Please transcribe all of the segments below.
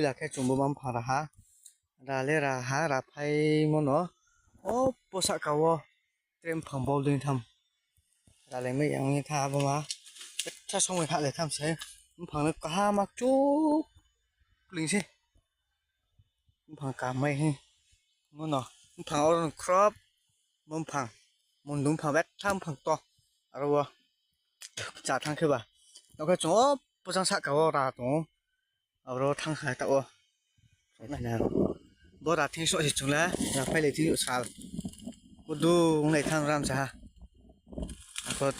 là cái chúng bơm phá ra lê ra phải món nó ô bố sợ cầu tem phòng bầu lên thầm ra lấy mấy ông như tha vào mà chắc xong rồi hạ lại thăm xem phòng nó cá mặc chút linh xí phòng cá mây món nó phòng ở crop món phòng món đúng phòng vét thăm phòng to rồi trả thằng kia bà nó cái chỗ bố sang sợ cầu ra chỗ rồi thằng hải tạo này là bố đã thiên số thì chúng là phải lấy thiên số sao bố đu này thằng ram sao có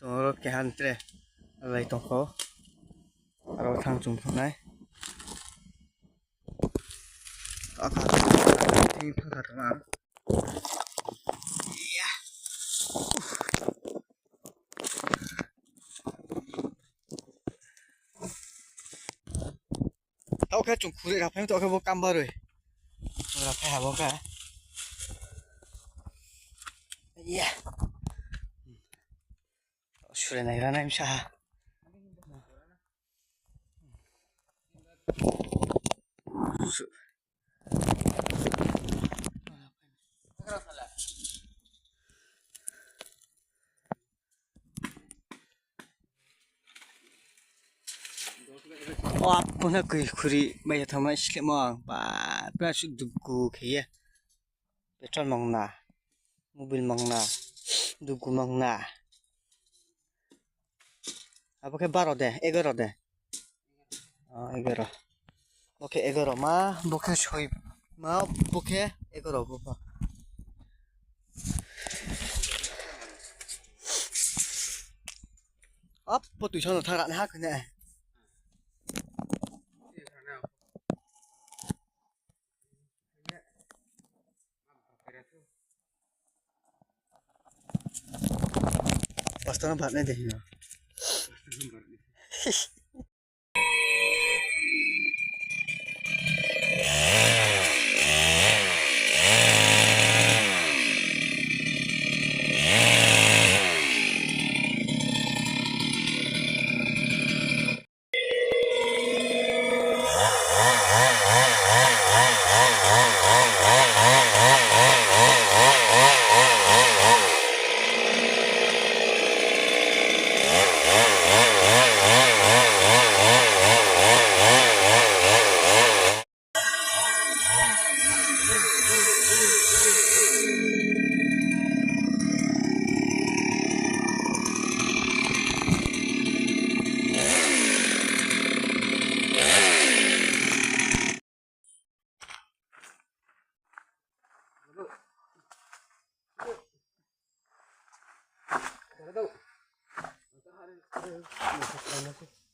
chỗ cái hàng tre lấy tổng số rồi thằng chúng này ở cả thì thằng thật mà tao cái chúng khui gặp phải tao cái vô cam bơ rồi là phải học cái yeah sure này ra này sao puna kuri bây giờ thằng xịt mà bà bây giờ dugu kia petrol mang na mobil mang na dugu mang na apa ke 12 deh 11 deh 11 oke 11 mah bukan soi mah bukan 11 bukan apa tujuan thằng bạn hát cái này Pastoran bạn này thì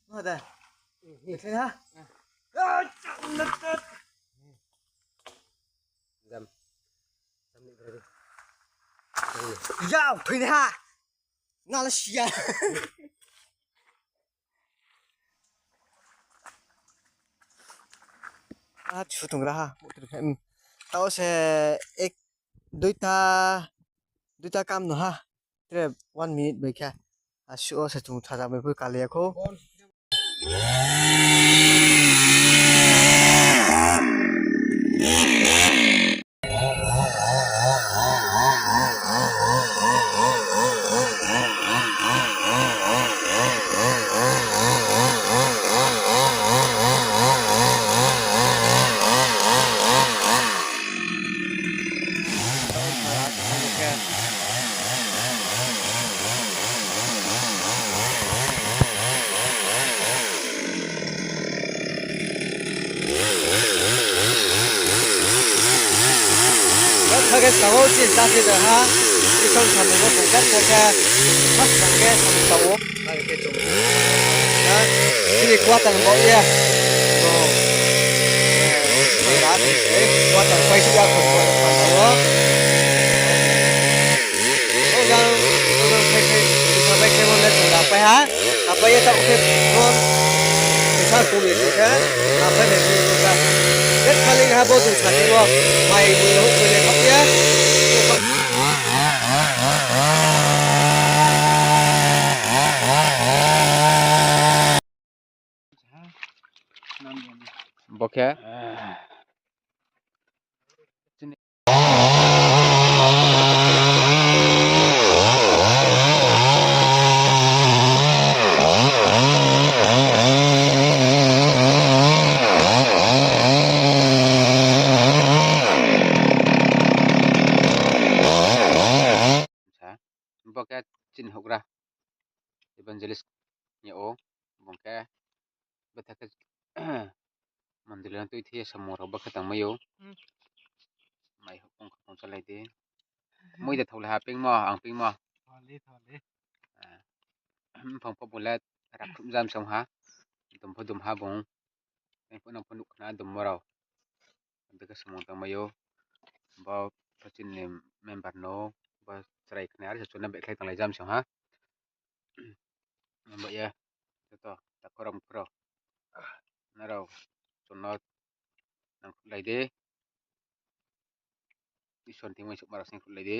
Ngồi đây, nhìn thấy ha? Dầm, đi rồi đi. Dạo, thôi ha, nào là xia. Chú thùng ra ha, một cái tao sẽ ek duita cam nữa ha, thế 1 minute bây giờ. Sure sẽ chúng ta mới vui cả liệt không? cái sáu trên ta thì là ha cái không thành nó cũng rất cái mất cái sáu này cái chỗ đó thì qua tầng bộ kia rồi đã thì qua tầng quay ra của phần đó cái cái món này là phải hả bây giờ tao cái ngon sao cũng được thế là phải để gì ra rất khá linh ha vô cùng sạch luôn mày vừa lúc vừa lên học nhé bokhe bokhe chin hokra evangelist nya o bokhe bethak mandilan tu thi samora bakha tangmayo mai hokong khong chalai de moi da thole ha ping mo ang ping mo phong pho bulat rak khum jam song ha dum ha bong en pon pon khna dum moro daga samong tangmayo ba pachin ne member no ba trai khna ar chuna be khai tanglai jam song ha ba ya to ta koram kro naro chunno nang lai de ison ting mai suk mara sing lai de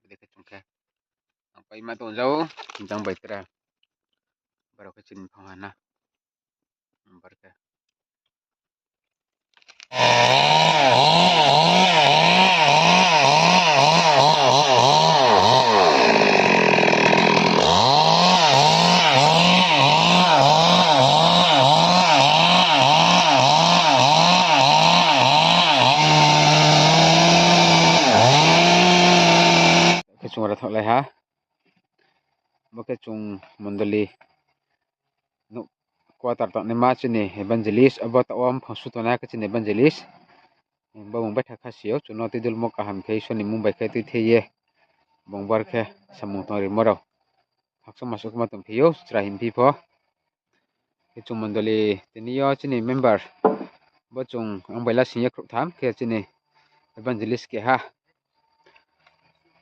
de ka chung kha ang pai ma ton jau jang bai tra baro ka chin phong na bar ka chung ra thok lai ha ba ka chung mondali no quarter ta ne ma chini evangelist aba ta om phasu to na ka chini evangelist ba mong ba tha kha sio chuno ti dul mo ka ham khei soni mung bai khai ti theye bong bar khe samung tong ri moro hakso masuk ma tum phiyo chra him phi pho ke chung mondali tini yo chini member ba chung ang bai la sinya khruk tham khe chini evangelist ke ha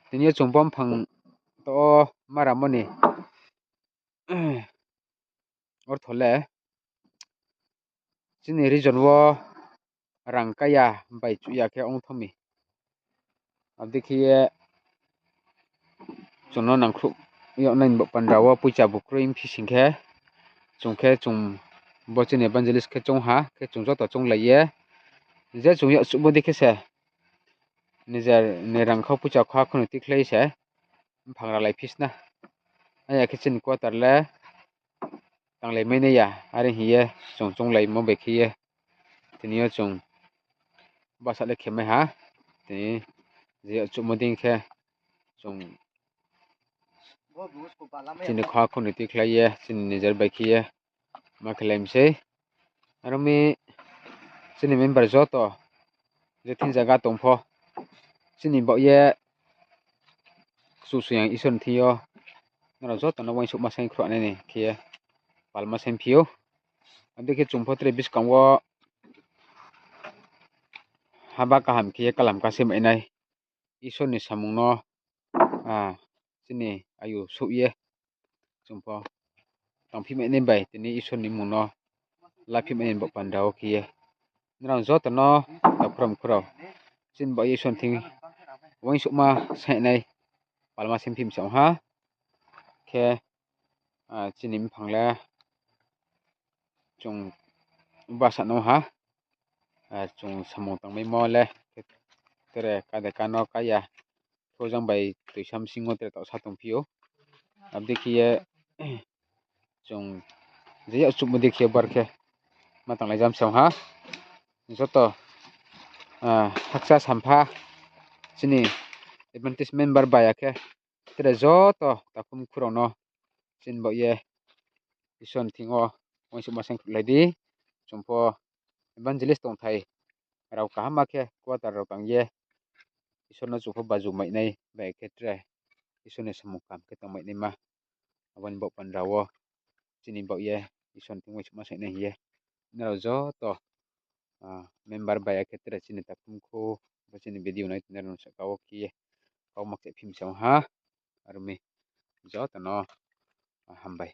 tini yo chung pom phang to mara moni or thole chini region wo rang kaya bai chu ya ke ong thomi abdikhiye chuno nangkhru yo nain bo pandawo pucha bukruim phisingkhe chungkhe chung bochin evangelist khe chung ha khe chung joto chung laiye je chung yo chubo dikhe se nijar ne rangkho pucha kha khunu tikhlai se phangra lai phisna aya khe chin quarter le tanglai maine ya are hiye chung chung lai mo bekhiye tiniyo chung basa le khemai ha tini je chumo dingkhe chung chini kha khunu tikhlaiye chini nijar bekhiye ma khlaimse aromi chini member joto je tin jaga tongpho chini bo ye susuyang ison thiyo naro joto no wangsuk masang khro ani khiye palma sem phiyo abdikhe chungpho tre biskango haba kaham khiye kalam kasim enai ison ni samung no chini ayu suye chungpho tongphi mene bai tini ison ni mung no laphim en bo pandao khiye naro joto no taprom khro chin bo ison thing wangsuk ma sainai palma sem phim chong ha khe chinim phangle chung basa no ha chung samung tangmai mo le tere kade kano kaya khojang bai tuisam singo tere to satung phiyo abdikhiye chung je chup mudikhiye barkhe matang lai jam song ha joto haksa sampha chini advantage member bayakhe tere joto takum khurono chin bo ye ison thingo wangsuk masang laidi chungpho evangelist tong thai rau kahama khe quarter rau tangye ison no chungpho bazu mai nai bai khetre ison ni samung kam khe tongmai ni ma aban bo pandawo chini bo ye ison thing wangsuk masang nai ye naro joto member baya khetre chini takum khu ba chini video nai naro sakawo ki kaw mak phim chong ha armi joto no hambai